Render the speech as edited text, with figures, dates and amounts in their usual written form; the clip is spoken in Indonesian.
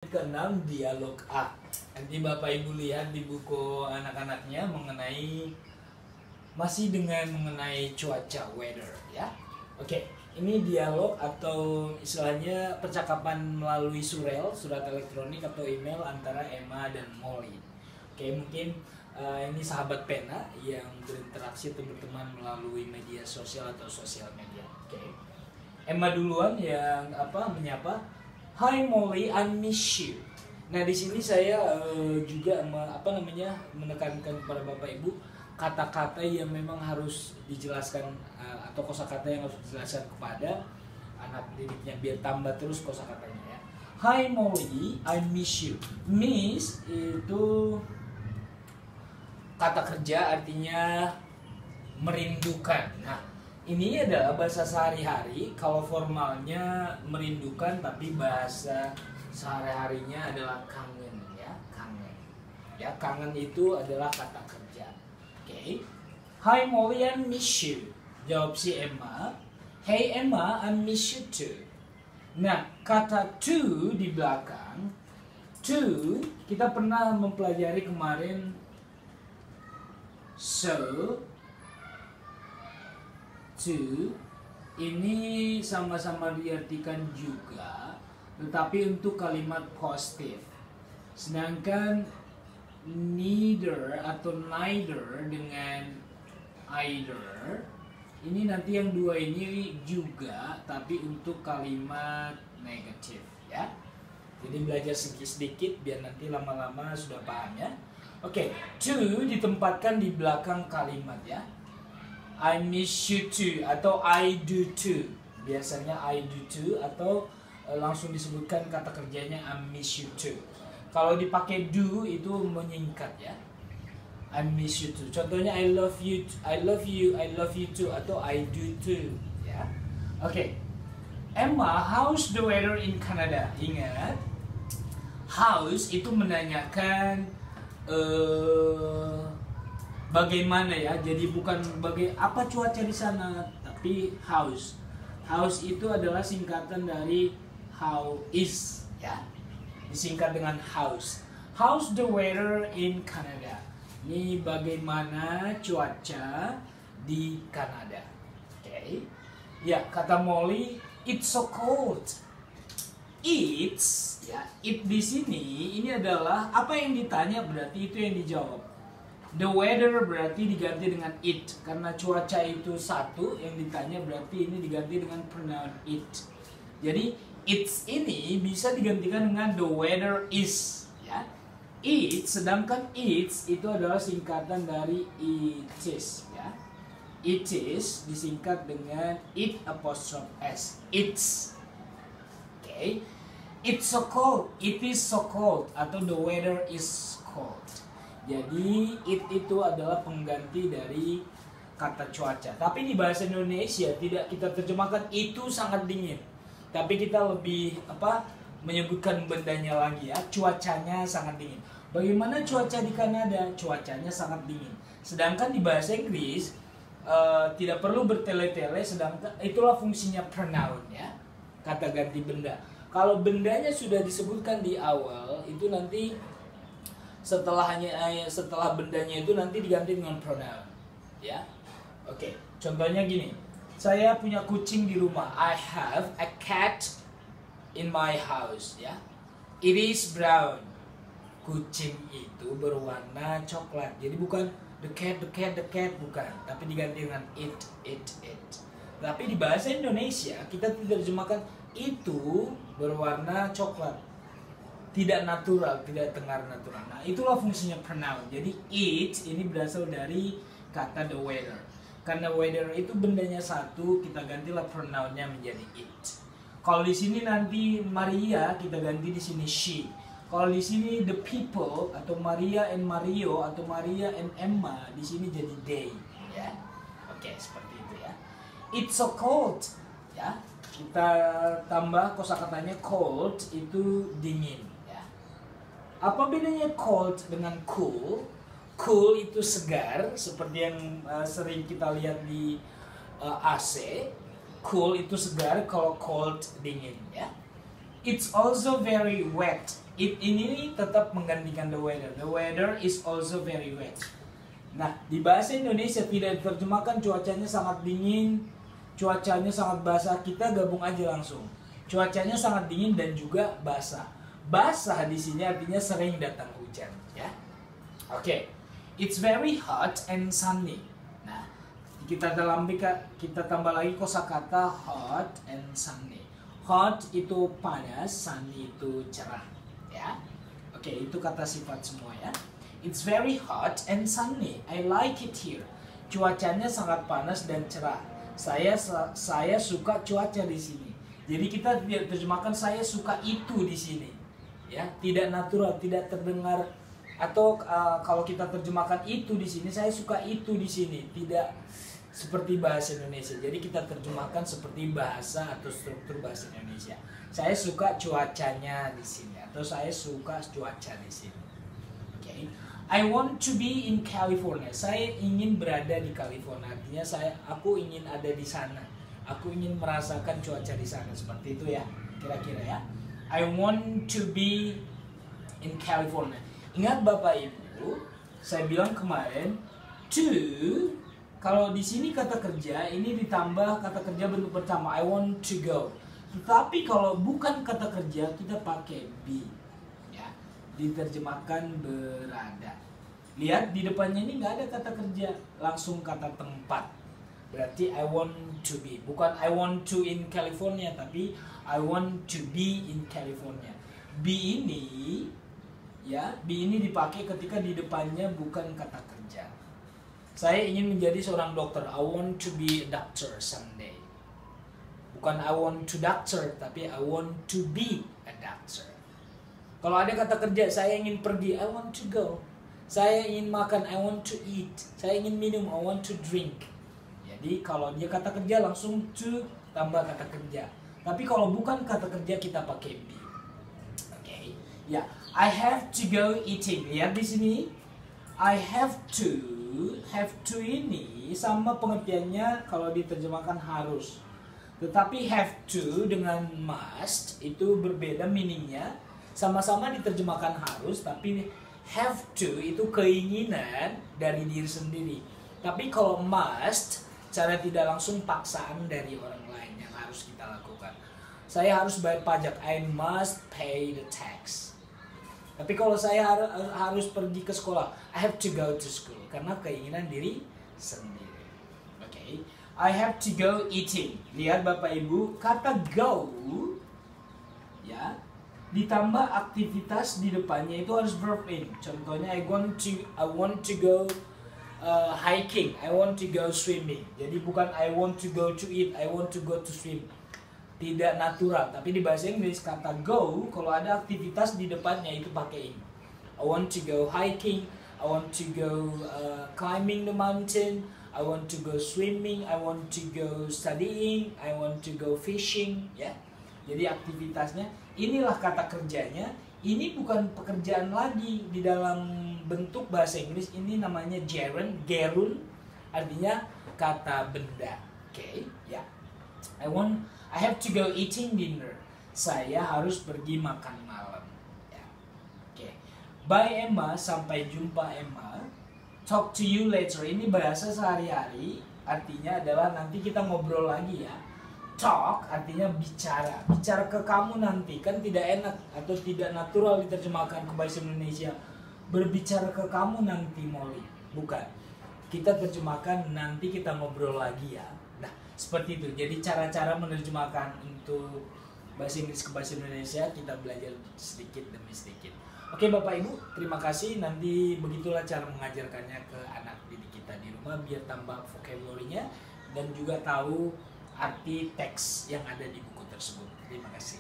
Keenam, dialog A. Nanti Bapak Ibu lihat di buku anak-anaknya masih mengenai cuaca, weather, ya. Oke, ini dialog atau istilahnya percakapan melalui surat elektronik atau email antara Emma dan Molly. Oke, mungkin ini sahabat pena yang berinteraksi atau berteman melalui media sosial atau sosial media. Oke. Emma duluan yang menyapa. Hi Molly, I miss you. Nah, di sini saya juga menekankan kepada Bapak Ibu kata-kata yang memang harus dijelaskan atau kosakata yang harus dijelaskan kepada anak didiknya biar tambah terus kosakatanya, ya. Hi Molly, I miss you. Miss itu kata kerja artinya merindukan. Nah, ini adalah bahasa sehari-hari. Kalau formalnya merindukan, tapi bahasa sehari-harinya adalah kangen, ya, kangen. Ya, kangen itu adalah kata kerja. Oke. Hi Molly, I miss you. Jawab si Emma. Hey Emma, I miss you too. Nah, kata to di belakang, to kita pernah mempelajari kemarin. So, to ini sama-sama diartikan juga, tetapi untuk kalimat positif. Sedangkan neither atau neither dengan either ini nanti yang dua ini juga, tapi untuk kalimat negatif, ya. Jadi belajar sedikit biar nanti lama-lama sudah paham, ya. Oke, to ditempatkan di belakang kalimat, ya. I miss you too atau I do too. Biasanya I do too atau langsung disebutkan kata kerjanya I miss you too. Kalau dipakai do itu menyingkat, ya. I miss you too. Contohnya I love you, I love you, I love you too atau I do too, ya. Oke. Emma, how's the weather in Canada? Ingat, how's itu menanyakan bagaimana, ya. Jadi bukan apa cuaca di sana, tapi how's. How's itu adalah singkatan dari how is, ya. Disingkat dengan how's. How's the weather in Canada? Ini bagaimana cuaca di Kanada. Oke. Ya, kata Molly, it's so cold. It's, ya, it di sini ini adalah apa yang ditanya berarti itu yang dijawab. The weather berarti diganti dengan it. Karena cuaca itu satu, yang ditanya berarti ini diganti dengan pronoun it. Jadi it's ini bisa digantikan dengan the weather is, ya. It, sedangkan it's itu adalah singkatan dari it is, ya. It is disingkat dengan it apostrophe s. It's. Oke. It's so cold. It is so cold atau the weather is cold. Jadi it itu adalah pengganti dari kata cuaca. Tapi di bahasa Indonesia tidak kita terjemahkan itu sangat dingin. Tapi kita lebih menyebutkan bendanya lagi, ya. Cuacanya sangat dingin. Bagaimana cuaca di Kanada? Cuacanya sangat dingin. Sedangkan di bahasa Inggris tidak perlu bertele-tele, sedangkan itulah fungsinya pronoun, ya. Kata ganti benda. Kalau bendanya sudah disebutkan di awal, itu nanti setelah bendanya itu nanti diganti dengan pronoun, ya. Oke, contohnya gini. Saya punya kucing di rumah. I have a cat in my house, ya. It is brown. Kucing itu berwarna coklat. Jadi bukan the cat, bukan, tapi diganti dengan it. Tapi di bahasa Indonesia kita tidak terjemahkan itu berwarna coklat. Tidak natural, tidak dengar natural. Nah, itulah fungsinya pronoun. Jadi it ini berasal dari kata the weather. Karena weather itu bendanya satu, kita gantilah pronounnya menjadi it. Kalau di sini nanti Maria, kita ganti di sini she. Kalau di sini the people atau Maria and Mario atau Maria and Emma, di sini jadi they, ya. Oke, seperti itu, ya. It's so cold, ya. Kita tambah kosakatanya cold itu dingin, ya. Apa bedanya cold dengan cool? Cool itu segar, seperti yang sering kita lihat di AC. Cool itu segar, kalau cold dingin, ya. It's also very wet. It ini tetap menggantikan the weather. The weather is also very wet. Nah, di bahasa Indonesia tidak diterjemahkan cuacanya sangat dingin, cuacanya sangat basah. Kita gabung aja langsung. Cuacanya sangat dingin dan juga basah. Basah di sini artinya sering datang hujan, ya. Oke. It's very hot and sunny. Nah, kita tambah lagi kosakata hot and sunny. Hot itu panas, sunny itu cerah, ya. Oke, itu kata sifat semua, ya. It's very hot and sunny. I like it here. Cuacanya sangat panas dan cerah. Saya suka cuaca di sini. Jadi kita tidak terjemahkan saya suka itu di sini, ya. Tidak natural, tidak terdengar. Atau kalau kita terjemahkan itu di sini, saya suka itu di sini. Tidak seperti bahasa Indonesia. Jadi kita terjemahkan seperti bahasa atau struktur bahasa Indonesia. Saya suka cuacanya di sini atau saya suka cuaca di sini. Oke. I want to be in California. Saya ingin berada di California. Artinya aku ingin ada di sana. Aku ingin merasakan cuaca di sana, seperti itu ya. Kira-kira ya. I want to be in California. Ingat Bapak Ibu, saya bilang kemarin to. Kalau di sini kata kerja, ini ditambah kata kerja bentuk pertama, I want to go. Tetapi kalau bukan kata kerja, kita pakai be. Ya, diterjemahkan berada. Lihat, di depannya ini nggak ada kata kerja, langsung kata tempat. Berarti I want to be. Bukan I want to in California, tapi I want to be in California. Be ini, ya, be ini dipakai ketika di depannya bukan kata kerja. Saya ingin menjadi seorang dokter. I want to be a doctor someday. Bukan I want to doctor, tapi I want to be a doctor. Kalau ada kata kerja, saya ingin pergi, I want to go. Saya ingin makan, I want to eat. Saya ingin minum, I want to drink. Jadi kalau dia kata kerja langsung to tambah kata kerja. Tapi kalau bukan kata kerja kita pakai be. Oke. Ya, I have to go eating. Lihat di sini. I have to ini sama pengertiannya kalau diterjemahkan harus. Tetapi have to dengan must itu berbeda meaningnya. Sama-sama diterjemahkan harus, tapi have to itu keinginan dari diri sendiri. Tapi kalau must, cara tidak langsung paksaan dari orang lain yang harus kita lakukan. Saya harus bayar pajak. I must pay the tax. Tapi kalau saya harus pergi ke sekolah, I have to go to school. Karena keinginan diri sendiri. Oke. I have to go eating. Lihat Bapak Ibu, kata go, ya, ditambah aktivitas di depannya itu harus verb in. Contohnya, I want to go hiking. I want to go swimming. Jadi bukan I want to go to eat. I want to go to swim. Tidak natural, tapi di bahasa Inggris kata go kalau ada aktivitas di depannya itu pakai in. I want to go hiking, I want to go climbing the mountain, I want to go swimming, I want to go studying, I want to go fishing, ya. Jadi aktivitasnya inilah kata kerjanya. Ini bukan pekerjaan lagi di dalam bentuk bahasa Inggris, ini namanya gerund, artinya kata benda. Oke, ya. I have to go eating dinner. Saya harus pergi makan malam. Ya. Oke. Bye Emma, sampai jumpa Emma. Talk to you later. Ini bahasa sehari-hari, artinya adalah nanti kita ngobrol lagi ya. Talk artinya bicara. Bicara ke kamu nanti, kan tidak enak atau tidak natural diterjemahkan ke bahasa Indonesia. Berbicara ke kamu nanti Molly. Bukan. Kita terjemahkan nanti kita ngobrol lagi ya. Seperti itu. Jadi cara-cara menerjemahkan untuk bahasa Inggris ke bahasa Indonesia kita belajar sedikit demi sedikit. Oke Bapak Ibu, terima kasih. Nanti begitulah cara mengajarkannya ke anak didik kita di rumah biar tambah vocabulary-nya dan juga tahu arti teks yang ada di buku tersebut. Terima kasih.